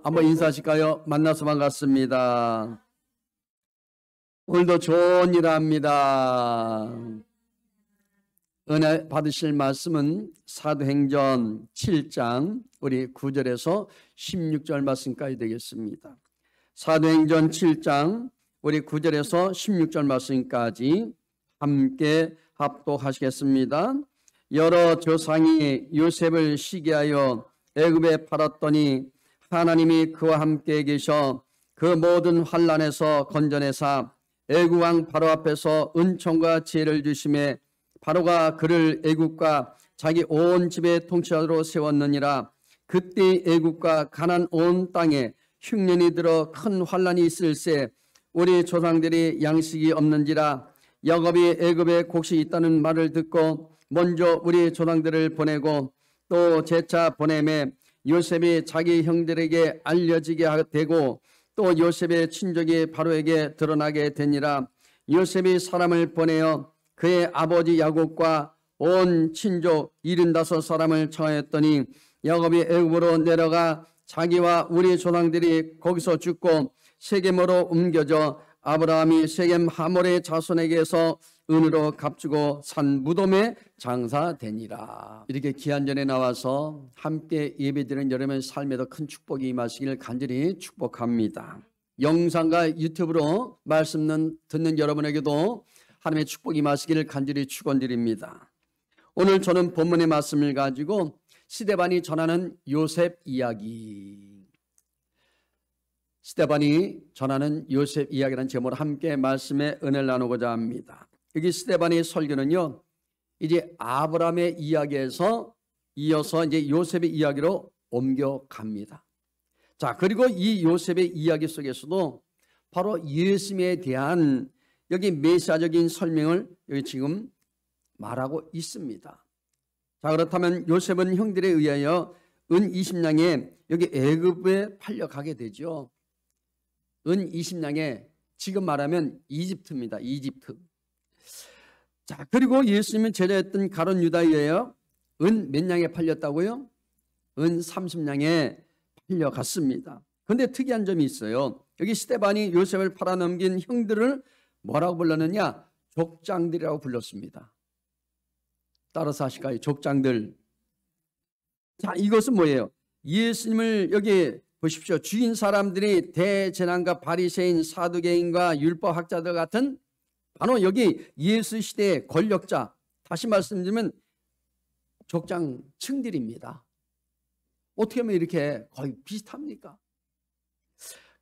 한번 인사하실까요? 만나서 반갑습니다. 오늘도 좋은 일 합니다. 은혜 받으실 말씀은 사도행전 7장 우리 9절에서 16절 말씀까지 되겠습니다. 사도행전 7장 우리 9절에서 16절 말씀까지 함께 합독하시겠습니다. 여러 조상이 요셉을 시기하여 애굽에 팔았더니 하나님이 그와 함께 계셔 그 모든 환난에서 건져내사 애굽 왕 바로 앞에서 은총과 지혜를 주심에 바로가 그를 애굽과 자기 온 집의 통치자로 세웠느니라. 그때 애굽과 가나안 온 땅에 흉년이 들어 큰 환난이 있을세 우리 조상들이 양식이 없는지라. 야곱이 애굽에 곡식이 있다는 말을 듣고 먼저 우리 조상들을 보내고 또 재차 보내매 요셉이 자기 형들에게 알려지게 되고 또 요셉의 친족이 바로에게 드러나게 되니라. 요셉이 사람을 보내어 그의 아버지 야곱과 온 친족 75사람을 청하였더니 야곱이 애굽으로 내려가 자기와 우리 조상들이 거기서 죽고 세겜으로 옮겨져 아브라함이 세겜 하몰의 자손에게서 은으로 값주고 산 무덤에 장사되니라. 이렇게 기한전에 나와서 함께 예배드리는 여러분의 삶에도 큰 축복이 임하시기를 간절히 축복합니다. 영상과 유튜브로 말씀 듣는 여러분에게도 하나님의 축복이 임하시기를 간절히 축원드립니다. 오늘 저는 본문의 말씀을 가지고 스데반이 전하는 요셉 이야기, 스데반이 전하는 요셉 이야기라는 제목으로 함께 말씀의 은혜를 나누고자 합니다. 여기 스데반의 설교는요, 이제 아브라함의 이야기에서 이어서 이제 요셉의 이야기로 옮겨갑니다. 자, 그리고 이 요셉의 이야기 속에서도 바로 예수님에 대한 여기 메시아적인 설명을 여기 지금 말하고 있습니다. 자, 그렇다면 요셉은 형들에 의하여 은 20냥에 여기 애굽에 팔려가게 되죠. 은 20냥에 지금 말하면 이집트입니다. 이집트. 자, 그리고 예수님은 제자였던 가룟 유다에요. 은 몇 냥에 팔렸다고요? 은 30냥에 팔려갔습니다. 그런데 특이한 점이 있어요. 여기 스데반이 요셉을 팔아넘긴 형들을 뭐라고 불렀느냐? 족장들이라고 불렀습니다. 따라서 하실까요? 족장들. 자, 이것은 뭐예요? 예수님을 여기 보십시오. 죽인 사람들이 대제사장과 바리새인, 사두개인과 율법학자들 같은 바로 여기 예수 시대의 권력자, 다시 말씀드리면 족장층들입니다. 어떻게 하면 이렇게 거의 비슷합니까?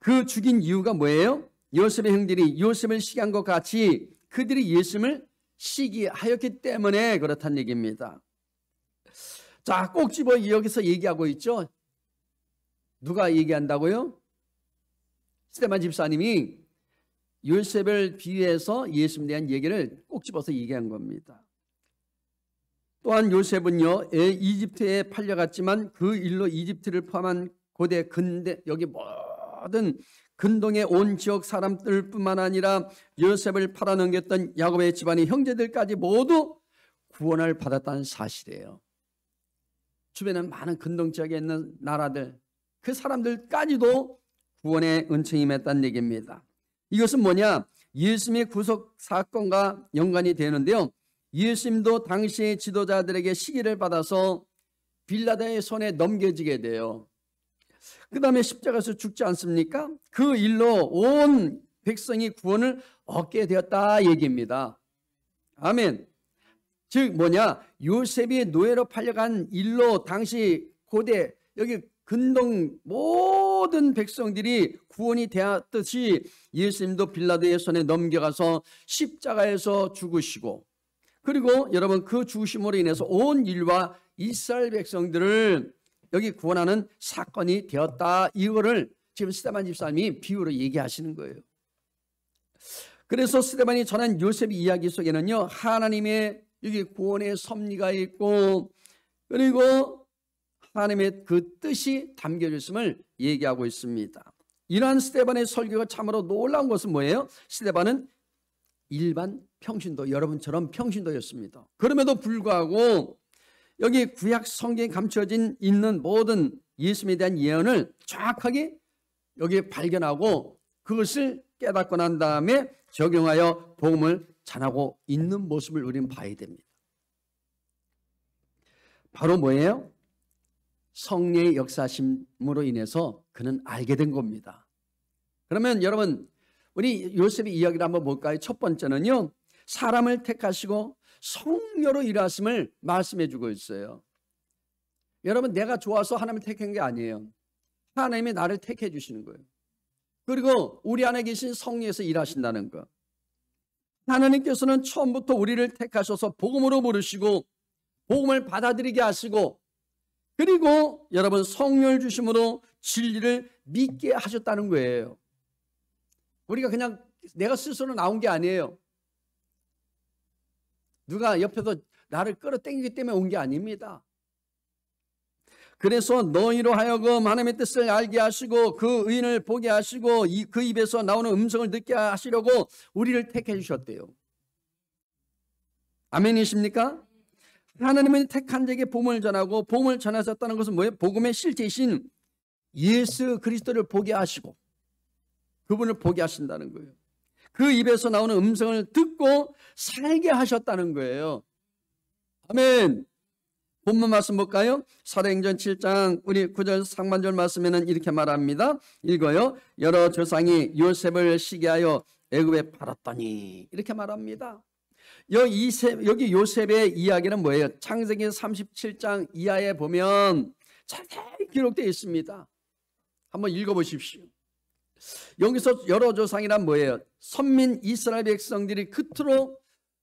그 죽인 이유가 뭐예요? 요셉의 형들이 요셉을 시기한 것 같이 그들이 예수님을 시기하였기 때문에 그렇다는 얘기입니다. 자, 꼭 집어 여기서 얘기하고 있죠. 누가 얘기한다고요? 스데반 집사님이 요셉을 비유해서 예수님에 대한 얘기를 꼭 집어서 얘기한 겁니다. 또한 요셉은요, 이집트에 팔려갔지만 그 일로 이집트를 포함한 고대 근대 여기 모든 근동의 온 지역 사람들뿐만 아니라 요셉을 팔아넘겼던 야곱의 집안의 형제들까지 모두 구원을 받았다는 사실이에요. 주변에 많은 근동 지역에 있는 나라들, 그 사람들까지도 구원의 은총이 임했다는 얘기입니다. 이것은 뭐냐? 예수님의 구속 사건과 연관이 되는데요. 예수님도 당시의 지도자들에게 시기를 받아서 빌라도의 손에 넘겨지게 돼요. 그 다음에 십자가에서 죽지 않습니까? 그 일로 온 백성이 구원을 얻게 되었다 얘기입니다. 아멘. 즉 뭐냐? 요셉이 노예로 팔려간 일로 당시 고대 여기 근동 모든 백성들이 구원이 되었듯이 예수님도 빌라도의 손에 넘겨가서 십자가에서 죽으시고, 그리고 여러분 그 죽으심으로 인해서 온 일과 이스라엘 백성들을 여기 구원하는 사건이 되었다. 이거를 지금 스데반 집사님이 비유로 얘기하시는 거예요. 그래서 스데반이 전한 요셉 이야기 속에는요, 하나님의 여기 구원의 섭리가 있고, 그리고 하나님의 그 뜻이 담겨져 있음을 얘기하고 있습니다. 이러한 스데반의 설교가 참으로 놀라운 것은 뭐예요? 스데반은 일반 평신도, 여러분처럼 평신도였습니다. 그럼에도 불구하고 여기 구약 성경에 감춰진 있는 모든 예수님에 대한 예언을 정확하게 여기 발견하고 그것을 깨닫고 난 다음에 적용하여 복음을 전하고 있는 모습을 우리는 봐야 됩니다. 바로 뭐예요? 성령의 역사심으로 인해서 그는 알게 된 겁니다. 그러면 여러분 우리 요셉의 이야기를 한번 볼까요? 첫 번째는요, 사람을 택하시고 성녀로 일하심을 말씀해 주고 있어요. 여러분, 내가 좋아서 하나님을 택한 게 아니에요. 하나님이 나를 택해 주시는 거예요. 그리고 우리 안에 계신 성령에서 일하신다는 거. 하나님께서는 처음부터 우리를 택하셔서 복음으로 부르시고 복음을 받아들이게 하시고, 그리고 여러분 성령을 주심으로 진리를 믿게 하셨다는 거예요. 우리가 그냥 내가 스스로 나온 게 아니에요. 누가 옆에서 나를 끌어당기기 때문에 온 게 아닙니다. 그래서 너희로 하여금 하나님의 뜻을 알게 하시고 그 의인을 보게 하시고 그 입에서 나오는 음성을 듣게 하시려고 우리를 택해 주셨대요. 아멘이십니까? 하나님은 택한 자에게 복음을 전하고 복음을 전하셨다는 것은 뭐예요? 복음의 실제이신 예수 그리스도를 보게 하시고 그분을 보게 하신다는 거예요. 그 입에서 나오는 음성을 듣고 살게 하셨다는 거예요. 아멘. 본문 말씀 볼까요? 사도행전 7장 우리 9절 상반절 말씀에는 이렇게 말합니다. 읽어요. 여러 조상이 요셉을 시기하여 애굽에 팔았더니 이렇게 말합니다. 여기 요셉의 이야기는 뭐예요? 창세기 37장 이하에 보면 자세히 기록되어 있습니다. 한번 읽어보십시오. 여기서 여러 조상이란 뭐예요? 선민 이스라엘 백성들이 끝으로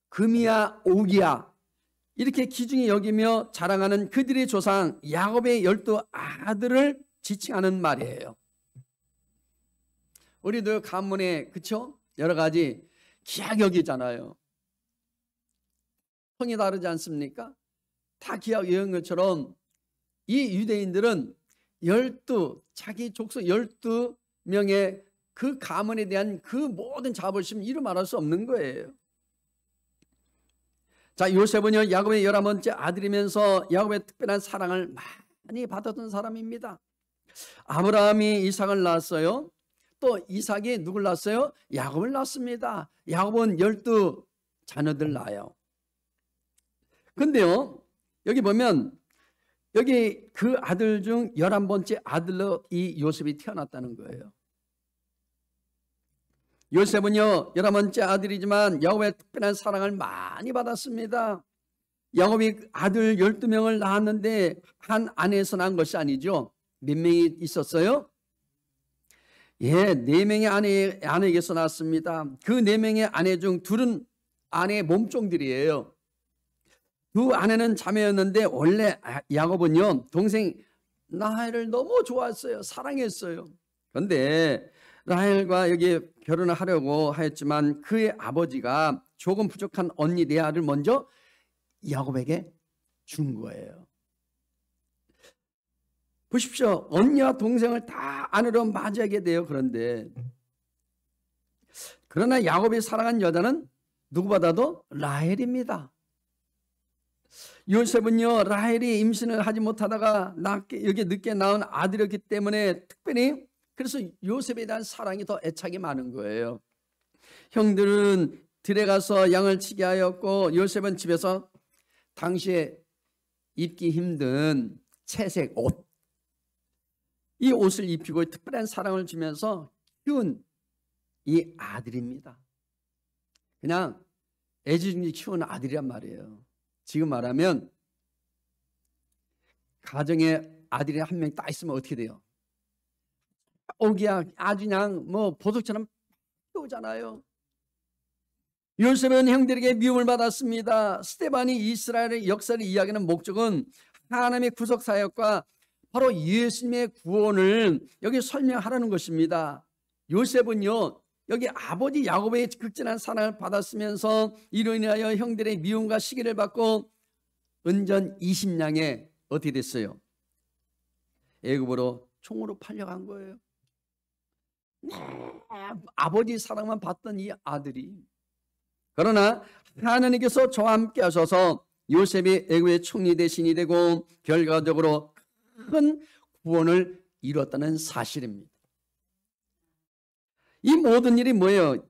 금이야 옥이야 이렇게 귀중히 여기며 자랑하는 그들의 조상 야곱의 12 아들을 지칭하는 말이에요. 우리도 가문에 그쵸? 여러 가지 기약 여기잖아요. 성이 다르지 않습니까? 다 기약 여긴 것처럼 이 유대인들은 12 자기 족속 12명의 그 가문에 대한 그 모든 자부심 이루 말할 수 없는 거예요. 자, 요셉은요 야곱의 11번째 아들이면서 야곱의 특별한 사랑을 많이 받았던 사람입니다. 아브라함이 이삭을 낳았어요. 또 이삭이 누굴 낳았어요? 야곱을 낳습니다. 야곱은 12 자녀들 낳아요. 근데요 여기 보면 여기 그 아들 중 11번째 아들로 이 요셉이 태어났다는 거예요. 요셉은요 11번째 아들이지만 야곱의 특별한 사랑을 많이 받았습니다. 야곱이 아들 12명을 낳았는데 한 아내에서 낳은 것이 아니죠. 몇 명이 있었어요? 예, 4명의 아내에게서 낳았습니다. 그 4명의 아내 중 둘은 아내의 몸종들이에요. 두 아내는 자매였는데 원래 야곱은요 동생 라헬을 너무 좋아했어요. 사랑했어요. 그런데 라헬과 여기 결혼을 하려고 하였지만 그의 아버지가 조금 부족한 언니 레아를 먼저 야곱에게 준 거예요. 보십시오. 언니와 동생을 다 아내로 맞이하게 돼요. 그러나 야곱이 사랑한 여자는 누구보다도 라헬입니다. 요셉은요 라헬이 임신을 하지 못하다가 여기 늦게 낳은 아들이었기 때문에 특별히 그래서 요셉에 대한 사랑이 더 애착이 많은 거예요. 형들은 들에 가서 양을 치게 하였고 요셉은 집에서 당시에 입기 힘든 채색 옷, 이 옷을 입히고 특별한 사랑을 주면서 키운 이 아들입니다. 그냥 애지중지 키운 아들이란 말이에요. 지금 말하면 가정에 아들이 한 명 딱 있으면 어떻게 돼요? 오기야 아주 그냥 뭐 보석처럼 키우잖아요. 요셉은 형들에게 미움을 받았습니다. 스데반이 이스라엘의 역사를 이야기하는 목적은 하나님의 구속 사역과 바로 예수님의 구원을 여기 설명하라는 것입니다. 요셉은요 여기 아버지 야곱의 극진한 사랑을 받았으면서 이로 인하여 형들의 미움과 시기를 받고 은전 20냥에 어떻게 됐어요? 애굽으로 총으로 팔려간 거예요. 아버지 사랑만 받던 이 아들이, 그러나 하나님께서 저와 함께 하셔서 요셉이 애굽의 총리 대신이 되고 결과적으로 큰 구원을 이뤘다는 사실입니다. 이 모든 일이 뭐예요?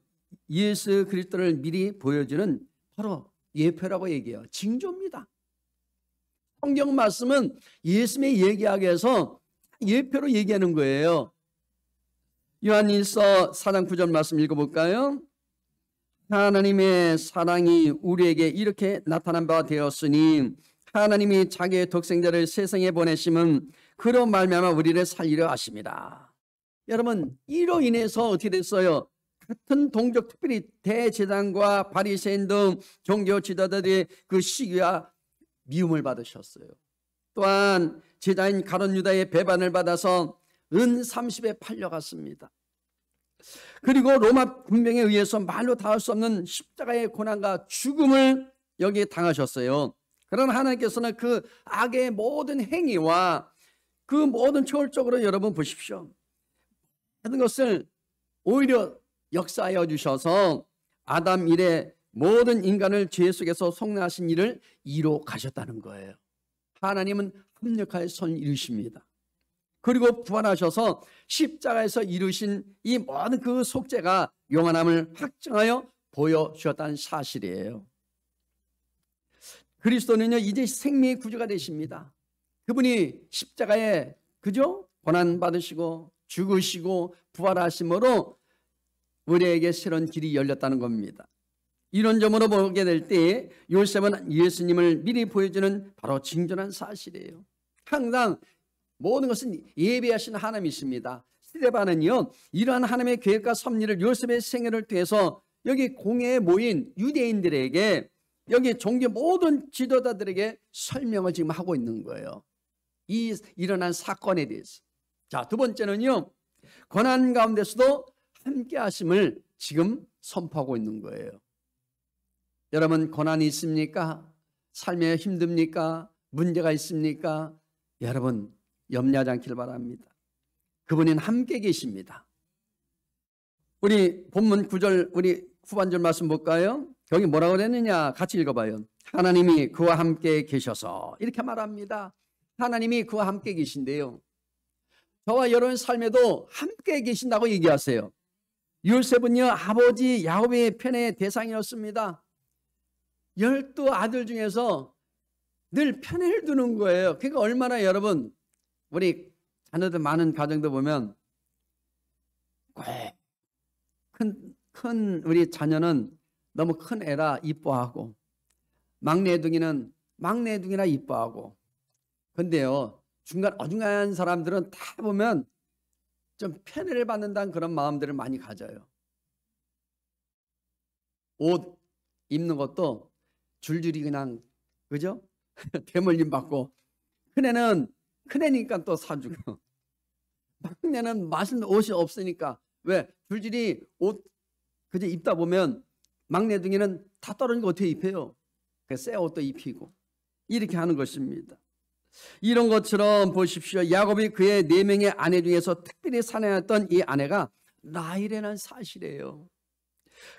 예수 그리스도를 미리 보여주는 바로 예표라고 얘기해요. 징조입니다. 성경 말씀은 예수님의 얘기하기 위해서 예표로 얘기하는 거예요. 요한일서 4장 9절 말씀 읽어볼까요? 하나님의 사랑이 우리에게 이렇게 나타난 바 되었으니 하나님이 자기의 독생자를 세상에 보내심은 그로 말미암아 우리를 살리려 하십니다. 여러분, 이로 인해서 어떻게 됐어요? 같은 동족, 특별히 대제사장과 바리새인 등 종교 지도자들의 그 시기와 미움을 받으셨어요. 또한 제자인 가룟 유다의 배반을 받아서 은 30에 팔려갔습니다. 그리고 로마 군병에 의해서 말로 닿을 수 없는 십자가의 고난과 죽음을 여기에 당하셨어요. 그러나 하나님께서는 그 악의 모든 행위와 그 모든 초월적으로 여러분 보십시오. 모든 것을 오히려 역사하여 주셔서 아담 이래 모든 인간을 죄 속에서 속량하신 일을 이뤄 가셨다는 거예요. 하나님은 합력하여 선 이루십니다. 그리고 부활하셔서 십자가에서 이루신 이 모든 그 속죄가 영원함을 확증하여 보여주셨다는 사실이에요. 그리스도는요 이제 생명의 구주가 되십니다. 그분이 십자가에 그죠? 고난 받으시고 죽으시고 부활하심으로 우리에게 새로운 길이 열렸다는 겁니다. 이런 점으로 보게 될 때 요셉은 예수님을 미리 보여주는 바로 진정한 사실이에요. 항상 모든 것은 예비하신 하나님이십니다. 스데반은요 이러한 하나님의 계획과 섭리를 요셉의 생애를 통해서 여기 공회에 모인 유대인들에게 여기 종교 모든 지도자들에게 설명을 지금 하고 있는 거예요. 이 일어난 사건에 대해서. 자, 두 번째는요 고난 가운데서도 함께 하심을 지금 선포하고 있는 거예요. 여러분, 고난이 있습니까? 삶에 힘듭니까? 문제가 있습니까? 여러분, 염려하지 않기를 바랍니다. 그분은 함께 계십니다. 우리 본문 9절 우리 후반절 말씀 볼까요? 거기 뭐라고 그랬느냐? 같이 읽어봐요. 하나님이 그와 함께 계셔서 이렇게 말합니다. 하나님이 그와 함께 계신데요. 저와 여러분 삶에도 함께 계신다고 얘기하세요. 요셉은요 아버지 야곱의 편의 대상이었습니다. 12 아들 중에서 늘 편을 두는 거예요. 그러니까 얼마나 여러분 우리 자녀들 많은 가정도 보면 큰 우리 자녀는 너무 큰 애라 이뻐하고 막내둥이는 막내둥이라 이뻐하고 근데요 중간 어중간한 사람들은 다 보면 좀 편애를 받는다는 그런 마음들을 많이 가져요. 옷 입는 것도 줄줄이 그냥 그죠? 대물림 받고 큰애는 큰애니까 또 사주고 막내는 맛있는 옷이 없으니까 왜 줄줄이 옷 그저 입다 보면 막내둥이는 다 떨어진 거 어떻게 입혀요? 새 옷도 입히고 이렇게 하는 것입니다. 이런 것처럼 보십시오. 야곱이 그의 4명의 아내 중에서 특별히 사랑했던 이 아내가 라헬이라는 사실이에요.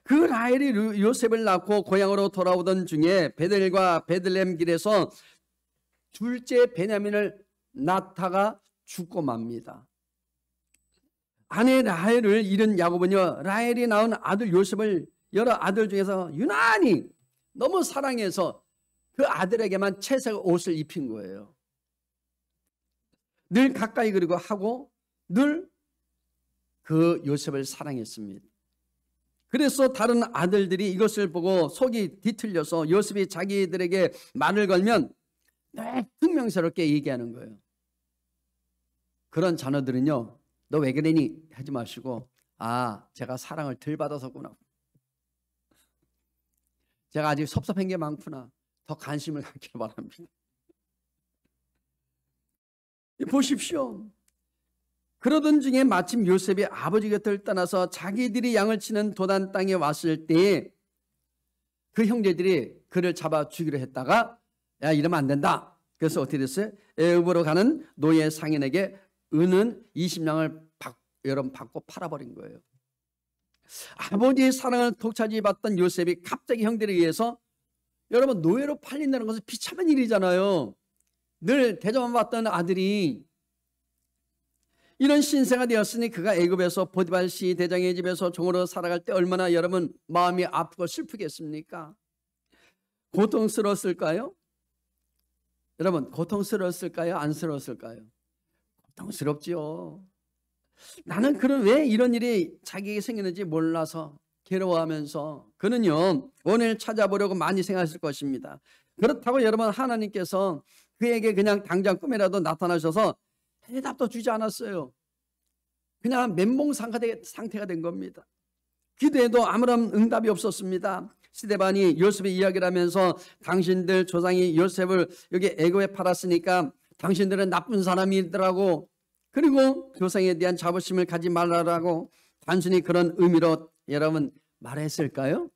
그 라헬이 요셉을 낳고 고향으로 돌아오던 중에 베델과 베들레헴 길에서 둘째 베냐민을 낳다가 죽고 맙니다. 아내 라헬을 잃은 야곱은요 라헬이 낳은 아들 요셉을 여러 아들 중에서 유난히 너무 사랑해서 그 아들에게만 채색 옷을 입힌 거예요. 늘 가까이 그리고 하고 늘 그 요셉을 사랑했습니다. 그래서 다른 아들들이 이것을 보고 속이 뒤틀려서 요셉이 자기들에게 말을 걸면 퉁명스럽게 얘기하는 거예요. 그런 자녀들은요 너 왜 그러니 하지 마시고 아 제가 사랑을 덜 받아서구나. 제가 아직 섭섭한 게 많구나. 더 관심을 갖기를 바랍니다. 보십시오. 그러던 중에 마침 요셉이 아버지 곁을 떠나서 자기들이 양을 치는 도단 땅에 왔을 때 그 형제들이 그를 잡아 죽이려 했다가 야 이러면 안 된다. 그래서 어떻게 됐어요? 애굽으로 가는 노예 상인에게 은은 20냥을 여러분 받고 팔아버린 거예요. 아버지의 사랑을 독차지받던 요셉이 갑자기 형들에 의해서 여러분, 노예로 팔린다는 것은 비참한 일이잖아요. 늘 대접만 받던 아들이 이런 신세가 되었으니 그가 애굽에서 보디발 시 대장의 집에서 종으로 살아갈 때 얼마나 여러분 마음이 아프고 슬프겠습니까? 고통스러웠을까요? 여러분, 고통스러웠을까요? 안쓰러웠을까요? 고통스럽지요. 나는 왜 이런 일이 자기에게 생겼는지 몰라서 괴로워하면서 그는요, 원인을 찾아보려고 많이 생각했을 것입니다. 그렇다고 여러분, 하나님께서 그에게 그냥 당장 꿈에라도 나타나셔서 대답도 주지 않았어요. 그냥 멘붕 상태가 된 겁니다. 기도해도 아무런 응답이 없었습니다. 스데반이 요셉의 이야기를 하면서 당신들 조상이 요셉을 여기 애굽에 팔았으니까 당신들은 나쁜 사람이더라고. 그리고 조상에 대한 자부심을 가지 말라라고 단순히 그런 의미로 여러분 말했을까요?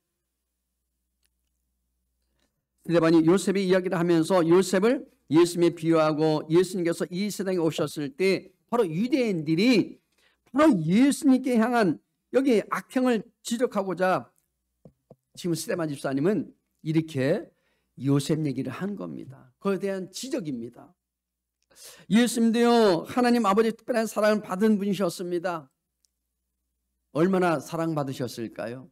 스데반이 요셉의 이야기를 하면서 요셉을 예수님에 비유하고 예수님께서 이 세상에 오셨을 때 바로 유대인들이 바로 예수님께 향한 여기 악행을 지적하고자 지금 스데반 집사님은 이렇게 요셉 얘기를 한 겁니다. 그에 대한 지적입니다. 예수님도요, 하나님 아버지의 특별한 사랑을 받은 분이셨습니다. 얼마나 사랑받으셨을까요?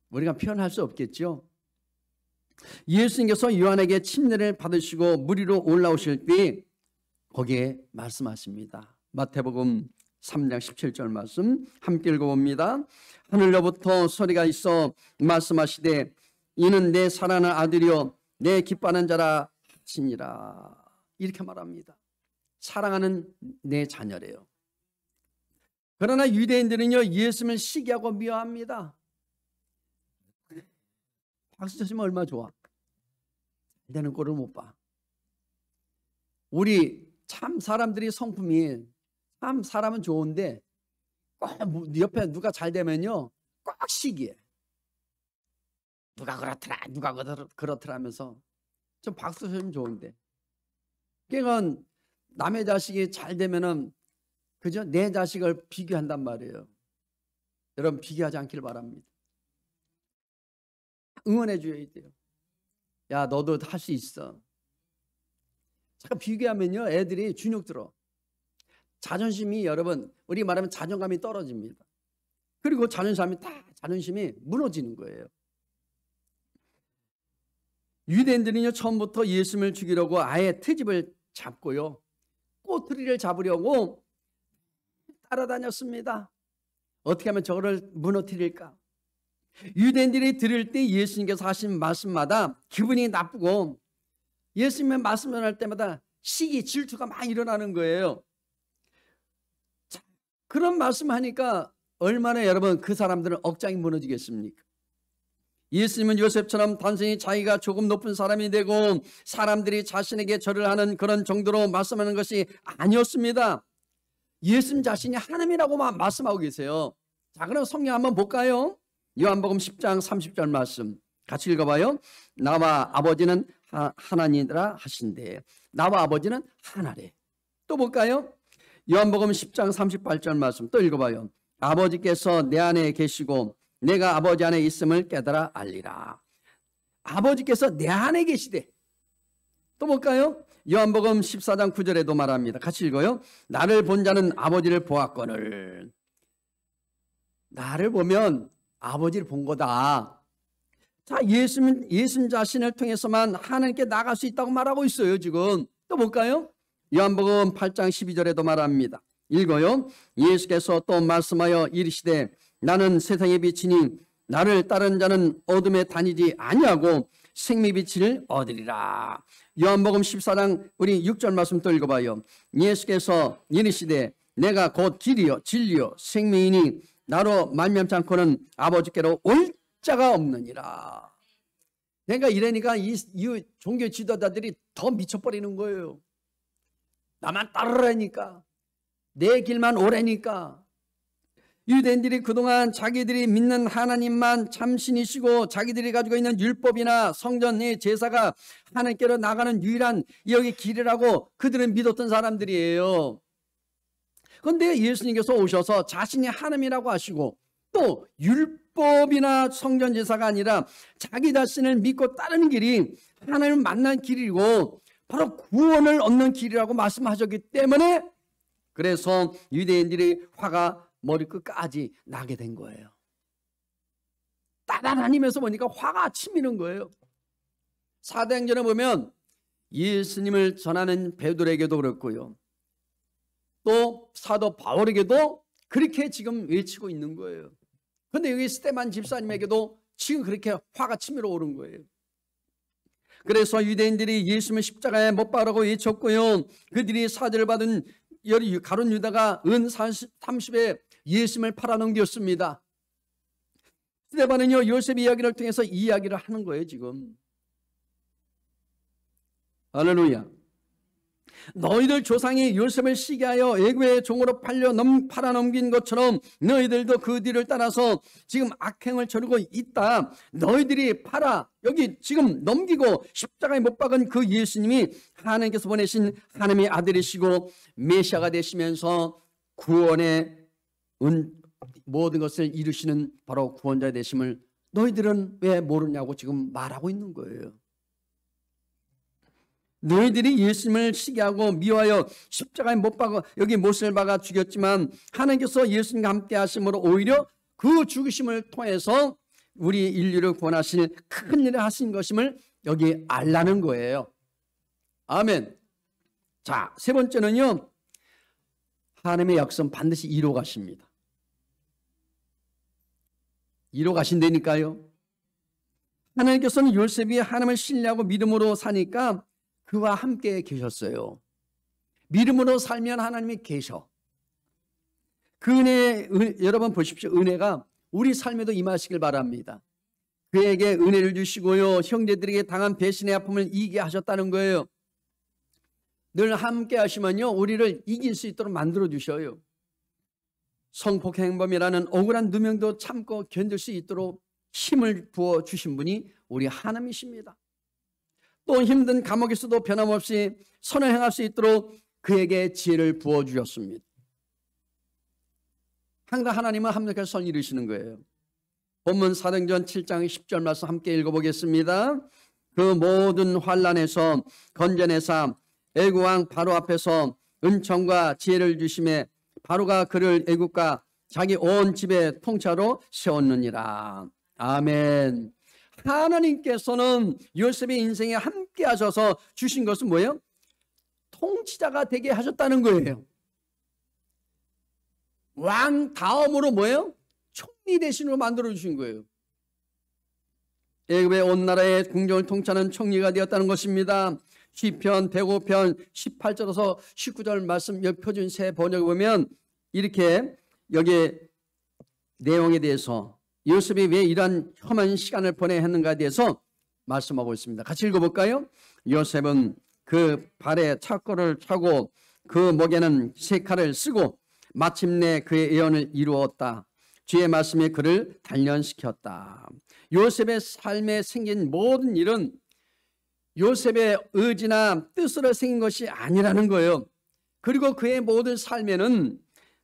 우리가 표현할 수 없겠죠. 예수님께서 요한에게 침례를 받으시고 물 위로 올라오실 때 거기에 말씀하십니다. 마태복음 3장 17절 말씀 함께 읽어봅니다. 하늘로부터 소리가 있어 말씀하시되 이는 내 사랑하는 아들이요 내 기뻐하는 자라 하시니라. 이렇게 말합니다. 사랑하는 내 자녀래요. 그러나 유대인들은요, 예수님을 시기하고 미워합니다. 박수 쳐주면 얼마나 좋아. 되는 꼴을 못 봐. 우리 참 사람들이 성품이 참 사람은 좋은데 꼭 옆에 누가 잘 되면요 꼭 시기해. 누가 그렇더라 누가 그렇더라 하면서 좀 박수 쳐주면 좋은데 그러니까 남의 자식이 잘 되면은 그죠? 내 자식을 비교한단 말이에요. 여러분 비교하지 않길 바랍니다. 응원해 줘야 돼요. 야 너도 할 수 있어. 잠깐 비교하면요 애들이 주눅 들어. 자존심이 여러분 우리 말하면 자존감이 떨어집니다. 그리고 자존심이 무너지는 거예요. 유대인들은요 처음부터 예수님을 죽이려고 아예 트집을 잡고요 꼬투리를 잡으려고 따라다녔습니다. 어떻게 하면 저거를 무너뜨릴까? 유대인들이 들을 때 예수님께서 하신 말씀마다 기분이 나쁘고 예수님의 말씀을 할 때마다 시기 질투가 막 일어나는 거예요. 자, 그런 말씀하니까 얼마나 여러분 그 사람들은 억장이 무너지겠습니까? 예수님은 요셉처럼 단순히 자기가 조금 높은 사람이 되고 사람들이 자신에게 절을 하는 그런 정도로 말씀하는 것이 아니었습니다. 예수님 자신이 하나님이라고만 말씀하고 계세요. 자, 그럼 성경 한번 볼까요? 요한복음 10장 30절 말씀 같이 읽어봐요. 나와 아버지는 하나님이라 하신대. 나와 아버지는 하나래. 또 볼까요? 요한복음 10장 38절 말씀 또 읽어봐요. 아버지께서 내 안에 계시고 내가 아버지 안에 있음을 깨달아 알리라. 아버지께서 내 안에 계시대. 또 볼까요? 요한복음 14장 9절에도 말합니다. 같이 읽어요. 나를 본 자는 아버지를 보았거늘. 나를 보면 아버지를 본 거다. 자, 예수님 자신을 통해서만 하나님께 나갈 수 있다고 말하고 있어요 지금. 또 볼까요? 요한복음 8장 12절에도 말합니다. 읽어요. 예수께서 또 말씀하여 이르시되 나는 세상의 빛이니 나를 따르는 자는 어둠에 다니지 아니하고 생명의 빛을 얻으리라. 요한복음 14장 우리 6절 말씀 또 읽어봐요. 예수께서 이르시되 내가 곧 길이요 진리요 생명이니 나로 말미암지 않고는 아버지께로 올 자가 없느니라. 그러니까 이러니까 이 종교 지도자들이 더 미쳐버리는 거예요. 나만 따르라니까 내 길만 오라니까. 유대인들이 그동안 자기들이 믿는 하나님만 참신이시고 자기들이 가지고 있는 율법이나 성전의 제사가 하나님께로 나가는 유일한 여기 길이라고 그들은 믿었던 사람들이에요. 그런데 예수님께서 오셔서 자신이 하나님이라고 하시고 또 율법이나 성전 제사가 아니라 자기 자신을 믿고 따르는 길이 하나님을 만난 길이고 바로 구원을 얻는 길이라고 말씀하셨기 때문에 그래서 유대인들이 화가 머리끝까지 나게 된 거예요. 따라다니면서 보니까 화가 치미는 거예요. 사도행전에 보면 예수님을 전하는 베드로에게도 그렇고요. 또 사도 바울에게도 그렇게 지금 외치고 있는 거예요. 그런데 여기 스데반 집사님에게도 지금 그렇게 화가 치밀어 오른 거예요. 그래서 유대인들이 예수님을 십자가에 못 박으라고 외쳤고요. 그들이 사죄를 받은 가룟 유다가 은 30에 예수님을 팔아넘겼습니다. 스데반은요 요셉 이야기를 통해서 이 이야기를 하는 거예요 지금. 할렐루야. 너희들 조상이 요셉을 시기하여 애굽의 종으로 팔아넘긴 것처럼 너희들도 그 뒤를 따라서 지금 악행을 저지르고 있다. 너희들이 여기 지금 넘기고 십자가에 못 박은 그 예수님이 하나님께서 보내신 하나님의 아들이시고 메시아가 되시면서 구원의 모든 것을 이루시는 바로 구원자 되심을 너희들은 왜 모르냐고 지금 말하고 있는 거예요. 너희들이 예수님을 시기하고 미워하여 십자가에 못 박아 여기 못을 박아 죽였지만 하나님께서 예수님과 함께 하심으로 오히려 그 죽으심을 통해서 우리 인류를 구원하실 큰 일을 하신 것임을 여기 알라는 거예요. 아멘. 자, 세 번째는요. 하나님의 약속은 반드시 이루어 가십니다. 이루어 가신다니까요. 하나님께서는 요셉이 하나님을 신뢰하고 믿음으로 사니까 그와 함께 계셨어요. 믿음으로 살면 하나님이 계셔. 그 여러분 보십시오. 은혜가 우리 삶에도 임하시길 바랍니다. 그에게 은혜를 주시고요. 형제들에게 당한 배신의 아픔을 이기게 하셨다는 거예요. 늘 함께 하시면요. 우리를 이길 수 있도록 만들어 주셔요. 성폭행범이라는 억울한 누명도 참고 견딜 수 있도록 힘을 부어 주신 분이 우리 하나님이십니다. 또 힘든 감옥에서도 변함없이 선을 행할 수 있도록 그에게 지혜를 부어주셨습니다. 항상 하나님은 합력해서 선을 이루시는 거예요. 본문 사도행전 7장 10절 말씀 함께 읽어보겠습니다. 그 모든 환난에서 건져내사 애국왕 바로 앞에서 은총과 지혜를 주심에 바로가 그를 애국과 자기 온 집의 통치로 세웠느니라. 아멘. 하나님께서는 요셉의 인생에 함께 하셔서 주신 것은 뭐예요? 통치자가 되게 하셨다는 거예요. 왕 다음으로 뭐예요? 총리 대신으로 만들어 주신 거예요. 애굽의 온 나라의 궁정을 통치하는 총리가 되었다는 것입니다. 시편 105편 18절에서 19절 말씀 여기 표준 새 번역을 보면 이렇게 여기 내용에 대해서 요셉이 왜 이러한 험한 시간을 보내야 했는가에 대해서 말씀하고 있습니다. 같이 읽어볼까요? 요셉은 그 발에 착고를 차고 그 목에는 세 칼을 쓰고 마침내 그의 예언을 이루었다. 주의 말씀에 그를 단련시켰다. 요셉의 삶에 생긴 모든 일은 요셉의 의지나 뜻으로 생긴 것이 아니라는 거예요. 그리고 그의 모든 삶에는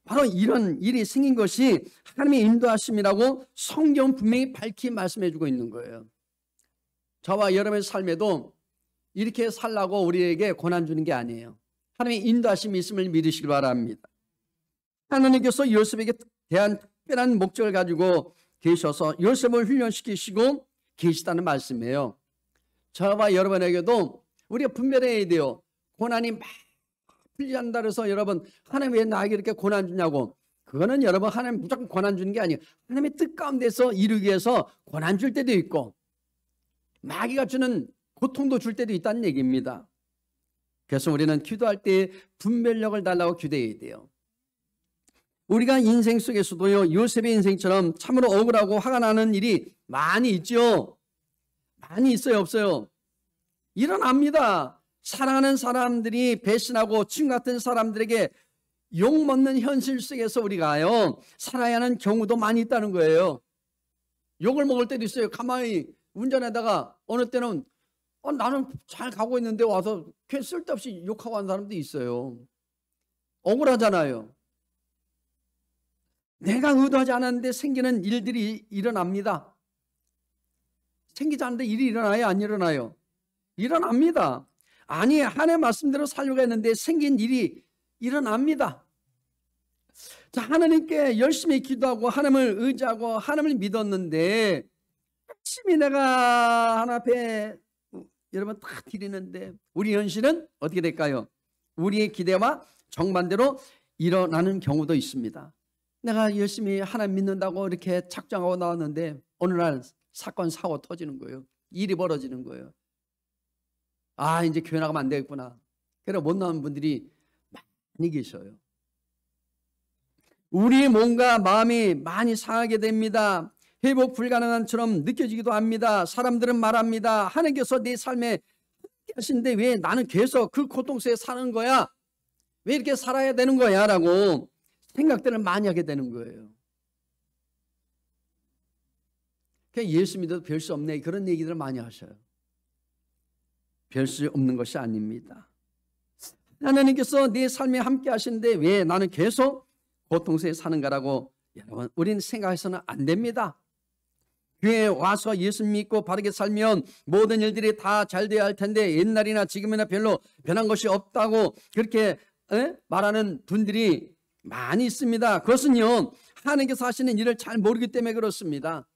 바로 이런 일이 생긴 것이 하나님의 인도하심이라고 성경 분명히 밝히 말씀해 주고 있는 거예요. 저와 여러분의 삶에도 이렇게 살라고 우리에게 고난 주는 게 아니에요. 하나님의 인도하심이 있음을 믿으시기 바랍니다. 하나님께서 요셉에게 대한 특별한 목적을 가지고 계셔서 요셉을 훈련시키시고 계시다는 말씀이에요. 저와 여러분에게도 우리가 분별해야 돼요. 고난이 막 풀리지 않는다 그래서 여러분 하나님 왜 나에게 이렇게 고난 주냐고. 그거는 여러분 하나님 무조건 고난 주는 게 아니에요. 하나님의 뜻 가운데서 이루기 위해서 고난 줄 때도 있고 마귀가 주는 고통도 줄 때도 있다는 얘기입니다. 그래서 우리는 기도할 때 분별력을 달라고 기도해야 돼요. 우리가 인생 속에서도요 요셉의 인생처럼 참으로 억울하고 화가 나는 일이 많이 있죠. 많이 있어요 없어요? 일어납니다. 사랑하는 사람들이 배신하고 지금 같은 사람들에게 욕먹는 현실 속에서 우리가요 살아야 하는 경우도 많이 있다는 거예요. 욕을 먹을 때도 있어요. 가만히 운전하다가 어느 때는 나는 잘 가고 있는데 와서 괜히 쓸데없이 욕하고 하는 사람도 있어요. 억울하잖아요. 내가 의도하지 않았는데 생기는 일들이 일어납니다. 생기지 않는데 일이 일어나요? 안 일어나요? 일어납니다. 아니, 하나님의 말씀대로 살려고 했는데 생긴 일이 일어납니다. 자, 하나님께 열심히 기도하고 하나님을 의지하고 하나님을 믿었는데 열심히 내가 하나님 앞에 여러분 다 드리는데 우리 현실은 어떻게 될까요? 우리의 기대와 정반대로 일어나는 경우도 있습니다. 내가 열심히 하나님 믿는다고 이렇게 작정하고 나왔는데 어느 날 사건 사고 터지는 거예요. 일이 벌어지는 거예요. 아, 이제 교회 나가면 안 되겠구나. 그래 못 나오는 분들이 많이 계셔요. 우리 몸과 마음이 많이 상하게 됩니다. 회복 불가능한처럼 느껴지기도 합니다. 사람들은 말합니다. 하나님께서 내 삶에 함께 하시는데 왜 나는 계속 그 고통 속에 사는 거야? 왜 이렇게 살아야 되는 거야? 라고 생각들을 많이 하게 되는 거예요. 그냥 예수 믿어도 별 수 없네, 그런 얘기들을 많이 하셔요. 별 수 없는 것이 아닙니다. 하나님께서 내 삶에 함께 하시는데 왜 나는 계속 고통 속에 사는가라고 여러분, 우리는 생각해서는 안 됩니다. 교회에 와서 예수 믿고 바르게 살면 모든 일들이 다 잘 돼야 할 텐데 옛날이나 지금이나 별로 변한 것이 없다고 그렇게 말하는 분들이 많이 있습니다. 그것은요, 하나님께서 하시는 일을 잘 모르기 때문에 그렇습니다.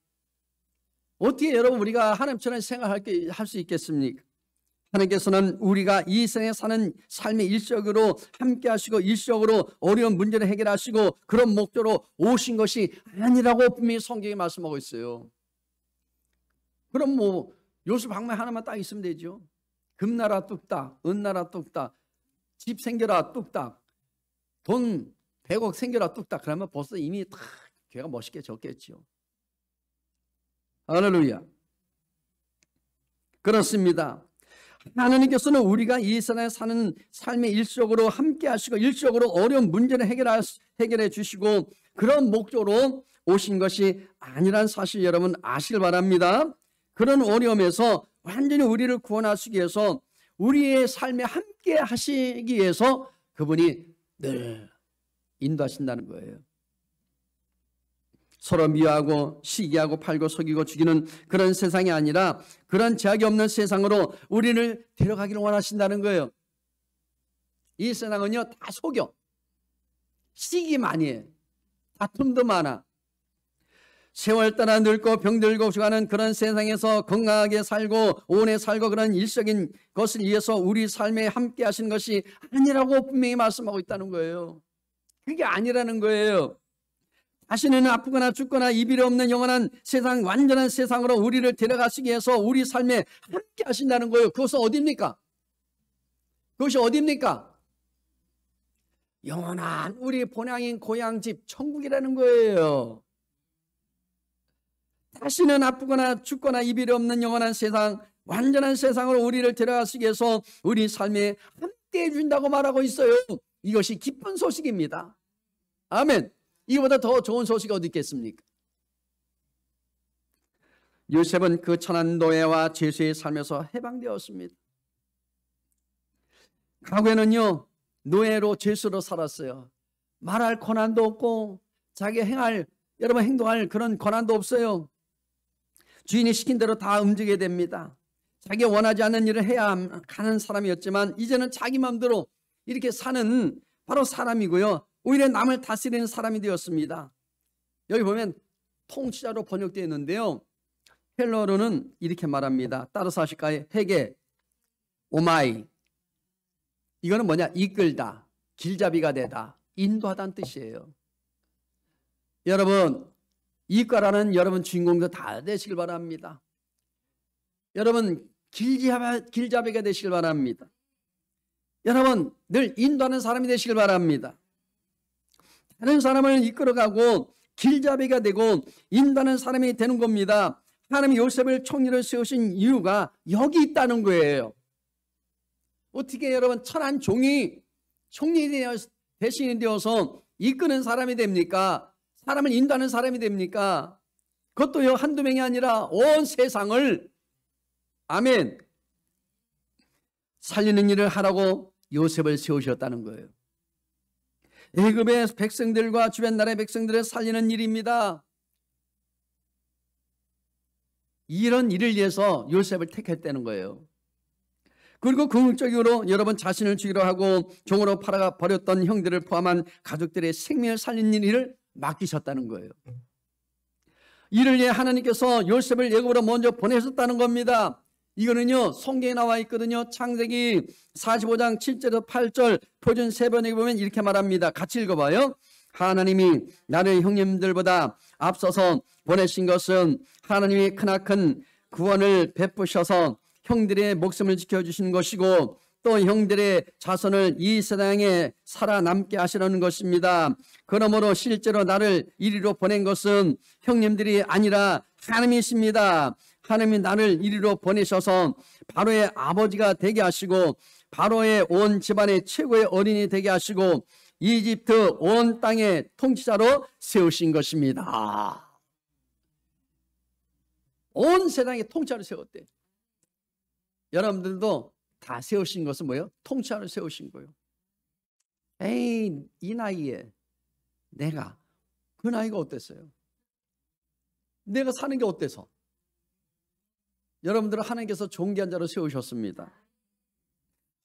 어떻게 여러분 우리가 하나님처럼 생각할 수 있겠습니까? 하나님께서는 우리가 이 세상에 사는 삶의 일적으로 함께 하시고 일적으로 어려운 문제를 해결하시고 그런 목적으로 오신 것이 아니라고 분명히 성경이 말씀하고 있어요. 그럼 뭐 요셉 방면 하나만 딱 있으면 되죠. 금나라 뚝딱, 은나라 뚝딱, 집 생겨라 뚝딱, 돈 100억 생겨라 뚝딱, 그러면 벌써 이미 다 걔가 멋있게 적겠죠. 할렐루야. 그렇습니다. 하나님께서는 우리가 이 세상에 사는 삶의 일적으로 함께 하시고 일적으로 어려운 문제를 해결해 주시고 그런 목적으로 오신 것이 아니란 사실 여러분 아시길 바랍니다. 그런 어려움에서 완전히 우리를 구원하시기 위해서 우리의 삶에 함께 하시기 위해서 그분이 늘 인도하신다는 거예요. 서로 미워하고 시기하고 팔고 속이고 죽이는 그런 세상이 아니라 그런 제약이 없는 세상으로 우리를 데려가기를 원하신다는 거예요. 이 세상은요 다 속여. 시기 많이 해. 다툼도 많아. 세월 따라 늙고 병들고 죽어가는 그런 세상에서 건강하게 살고 오래 살고 그런 일적인 것을 위해서 우리 삶에 함께 하신 것이 아니라고 분명히 말씀하고 있다는 거예요. 그게 아니라는 거예요. 다시는 아프거나 죽거나 이별이 없는 영원한 세상, 완전한 세상으로 우리를 데려가시기 위해서 우리 삶에 함께 하신다는 거예요. 그것은 어디입니까? 그것이 어디입니까? 영원한 우리 본향인 고향집 천국이라는 거예요. 다시는 아프거나 죽거나 이별이 없는 영원한 세상, 완전한 세상으로 우리를 데려가시기 위해서 우리 삶에 함께 해준다고 말하고 있어요. 이것이 기쁜 소식입니다. 아멘. 이보다 더 좋은 소식이 어디 있겠습니까? 요셉은 그 천한 노예와 죄수의 삶에서 해방되었습니다. 과거에는요 노예로 죄수로 살았어요. 말할 권한도 없고 자기 행동할 그런 권한도 없어요. 주인이 시킨 대로 다 움직여야 됩니다. 자기가 원하지 않는 일을 해야 하는 사람이었지만 이제는 자기 마음대로 이렇게 사는 바로 사람이고요. 오히려 남을 다스리는 사람이 되었습니다. 여기 보면 통치자로 번역되어 있는데요. 헬러로는 이렇게 말합니다. 따라서 하실까요? 헤게, 오마이. 이거는 뭐냐? 이끌다, 길잡이가 되다, 인도하다는 뜻이에요. 여러분, 이과라는 여러분 주인공도 다 되시길 바랍니다. 여러분 길잡이가 되시길 바랍니다. 여러분 늘 인도하는 사람이 되시길 바랍니다. 다른 사람을 이끌어가고 길잡이가 되고 인도하는 사람이 되는 겁니다. 하나님이 요셉을 총리로 세우신 이유가 여기 있다는 거예요. 어떻게 여러분 천한 종이 총리 대신이 되어서 이끄는 사람이 됩니까? 사람을 인도하는 사람이 됩니까? 그것도요 한두 명이 아니라 온 세상을 아멘 살리는 일을 하라고 요셉을 세우셨다는 거예요. 애굽의 백성들과 주변 나라의 백성들을 살리는 일입니다. 이런 일을 위해서 요셉을 택했다는 거예요. 그리고 궁극적으로 여러분 자신을 죽이려 하고 종으로 팔아가 버렸던 형들을 포함한 가족들의 생명을 살리는 일을 맡기셨다는 거예요. 이를 위해 하나님께서 요셉을 애굽으로 먼저 보내셨다는 겁니다. 이거는요 성경에 나와 있거든요. 창세기 45장 7절에서 8절 표준 세 번역에 보면 이렇게 말합니다. 같이 읽어봐요. 하나님이 나를 형님들보다 앞서서 보내신 것은 하나님이 크나큰 구원을 베푸셔서 형들의 목숨을 지켜주신 것이고 또 형들의 자손을 이 세상에 살아남게 하시려는 것입니다. 그러므로 실제로 나를 이리로 보낸 것은 형님들이 아니라 하나님이십니다. 하나님이 나를 이리로 보내셔서 바로의 아버지가 되게 하시고 바로의 온 집안의 최고의 어린이 되게 하시고 이집트 온 땅의 통치자로 세우신 것입니다. 온 세상의 통치자로 세웠대. 여러분들도 다 세우신 것은 뭐예요? 통치자로 세우신 거예요. 에이, 이 나이에 내가 그 나이가 어땠어요? 내가 사는 게 어때서? 여러분들은 하나님께서 존귀한 자로 세우셨습니다.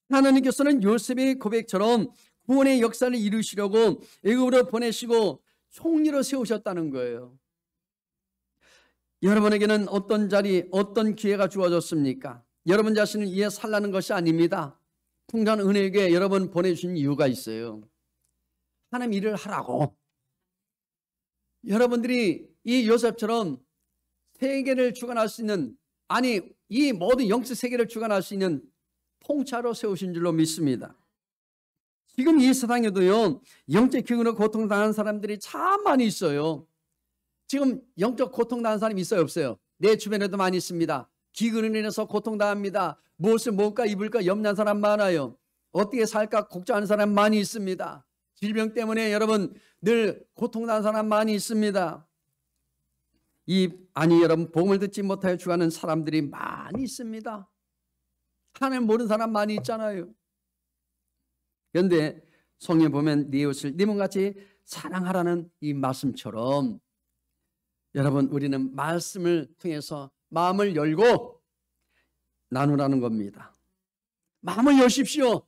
하나님께서는 요셉의 고백처럼 구원의 역사를 이루시려고 애굽으로 보내시고 총리로 세우셨다는 거예요. 여러분에게는 어떤 자리, 어떤 기회가 주어졌습니까? 여러분 자신을 위해 살라는 것이 아닙니다. 풍성한 은혜에게 여러분 보내주신 이유가 있어요. 하나님 일을 하라고. 여러분들이 이 요셉처럼 세계를 주관할 수 있는, 아니 이 모든 영적 세계를 주관할 수 있는 통치자로 세우신 줄로 믿습니다. 지금 이 세상에도요 영적 기근으로 고통당하는 사람들이 참 많이 있어요. 지금 영적 고통당하는 사람이 있어요, 없어요? 내 주변에도 많이 있습니다. 기근으로 인해서 고통당합니다. 무엇을 먹을까 입을까 염려한 사람 많아요. 어떻게 살까 걱정하는 사람 많이 있습니다. 질병 때문에 여러분 늘 고통당하는 사람 많이 있습니다. 아니 여러분 복음을 듣지 못하여 죽어가는 사람들이 많이 있습니다. 하나님 모르는 사람 많이 있잖아요. 그런데 성경에 보면 네 이웃을 네 몸같이 사랑하라는 이 말씀처럼 여러분 우리는 말씀을 통해서 마음을 열고 나누라는 겁니다. 마음을 여십시오.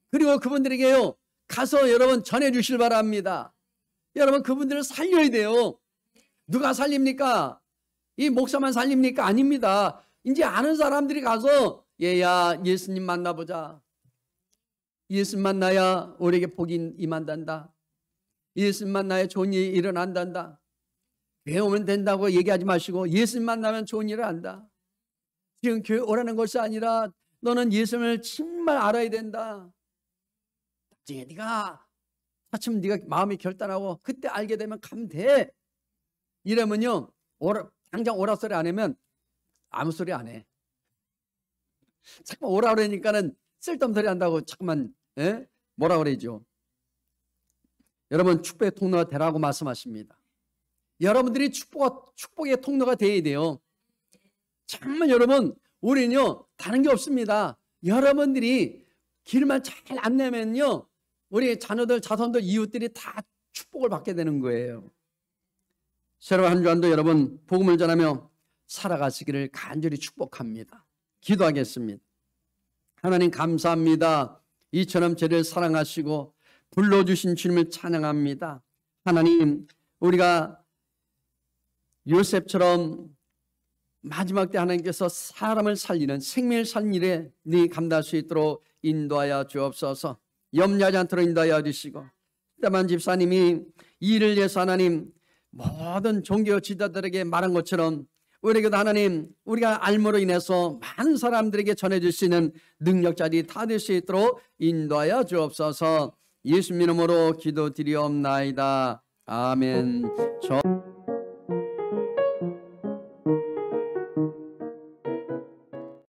그리고 그분들에게요 가서 여러분 전해주실 바랍니다. 여러분 그분들을 살려야 돼요. 누가 살립니까? 이 목사만 살립니까? 아닙니다. 이제 아는 사람들이 가서 얘야 예수님 만나보자. 예수 만나야 우리에게 복이 임한단다. 예수 만나야 좋은 일이 일어난단다. 배우면 된다고 얘기하지 마시고 예수 만나면 좋은 일을 한다. 지금 교회 오라는 것이 아니라 너는 예수님을 정말 알아야 된다. 나중에 네가 차츰 네가 마음이 결단하고 그때 알게 되면 가면 돼. 이러면요 당장 오라 소리 안 하면 아무 소리 안 해. 자꾸 오라 그러니까는 쓸데없는 소리 한다고 자꾸만 뭐라 그러죠. 여러분 축복의 통로가 되라고 말씀하십니다. 여러분들이 축복의 통로가 되어야 돼요. 정말 여러분 우리는요 다른 게 없습니다. 여러분들이 길만 잘 안내면요 우리 자녀들 자손들 이웃들이 다 축복을 받게 되는 거예요. 새로운 한 주간도 여러분 복음을 전하며 살아가시기를 간절히 축복합니다. 기도하겠습니다. 하나님 감사합니다. 이처럼 저를 사랑하시고 불러주신 주님을 찬양합니다. 하나님 우리가 요셉처럼 마지막 때 하나님께서 사람을 살리는 생명을 살리는 일에 네 감당할 수 있도록 인도하여 주옵소서. 염려하지 않도록 인도하여 주시고 다만 집사님이 이 일을 위해서 하나님 모든 종교 지도자들에게 말한 것처럼 우리에게도 하나님 우리가 알므로 인해서 많은 사람들에게 전해줄 수 있는 능력자들이 다 될 수 있도록 인도하여 주옵소서. 예수님 이름으로 기도드리옵나이다. 아멘.